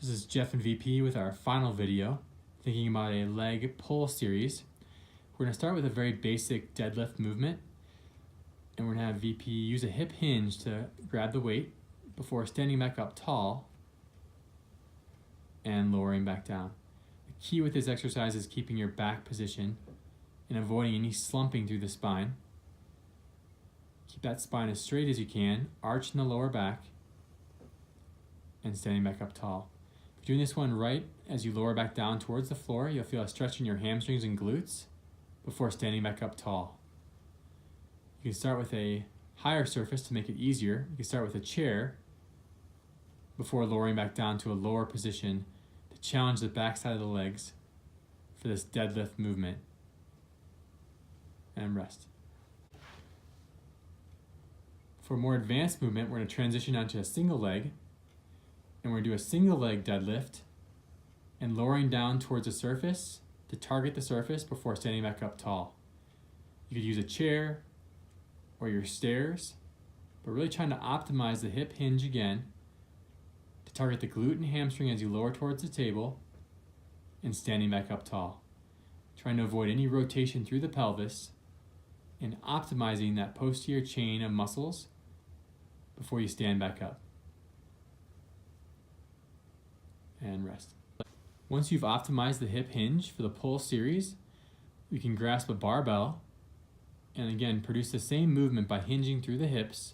This is Jeff and VP with our final video, thinking about a leg pull series. We're going to start with a very basic deadlift movement, and we're going to have VP use a hip hinge to grab the weight before standing back up tall and lowering back down. The key with this exercise is keeping your back position and avoiding any slumping through the spine. Keep that spine as straight as you can, arch in the lower back, and standing back up tall. If you're doing this one right, as you lower back down towards the floor, you'll feel a stretch in your hamstrings and glutes before standing back up tall. You can start with a higher surface to make it easier. You can start with a chair before lowering back down to a lower position to challenge the backside of the legs for this deadlift movement. And rest. For a more advanced movement, we're going to transition onto a single leg. And we're going to do a single leg deadlift and lowering down towards the surface to target the surface before standing back up tall. You could use a chair or your stairs, but really trying to optimize the hip hinge again to target the glute and hamstring as you lower towards the table and standing back up tall. Trying to avoid any rotation through the pelvis and optimizing that posterior chain of muscles before you stand back up. And rest. Once you've optimized the hip hinge for the pull series, you can grasp a barbell and again produce the same movement by hinging through the hips.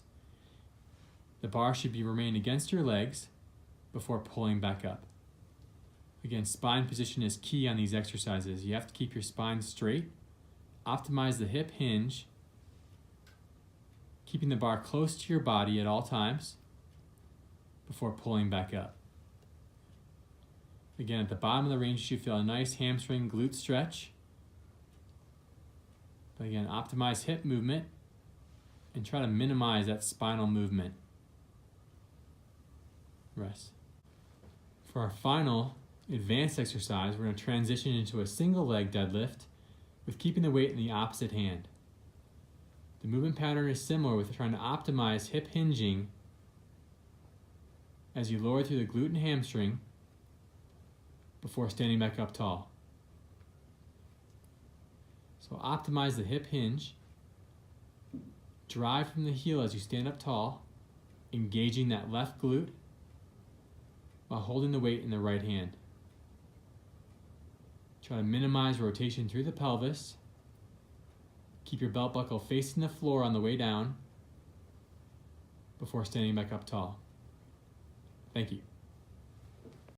The bar should be remain against your legs before pulling back up. Again, spine position is key on these exercises. You have to keep your spine straight, optimize the hip hinge, keeping the bar close to your body at all times before pulling back up. Again, at the bottom of the range, you feel a nice hamstring glute stretch. But again, optimize hip movement and try to minimize that spinal movement. Rest. For our final advanced exercise, we're going to transition into a single leg deadlift with keeping the weight in the opposite hand. The movement pattern is similar with trying to optimize hip hinging as you lower through the glute and hamstring before standing back up tall. So optimize the hip hinge, drive from the heel as you stand up tall, engaging that left glute while holding the weight in the right hand. Try to minimize rotation through the pelvis. Keep your belt buckle facing the floor on the way down before standing back up tall. Thank you.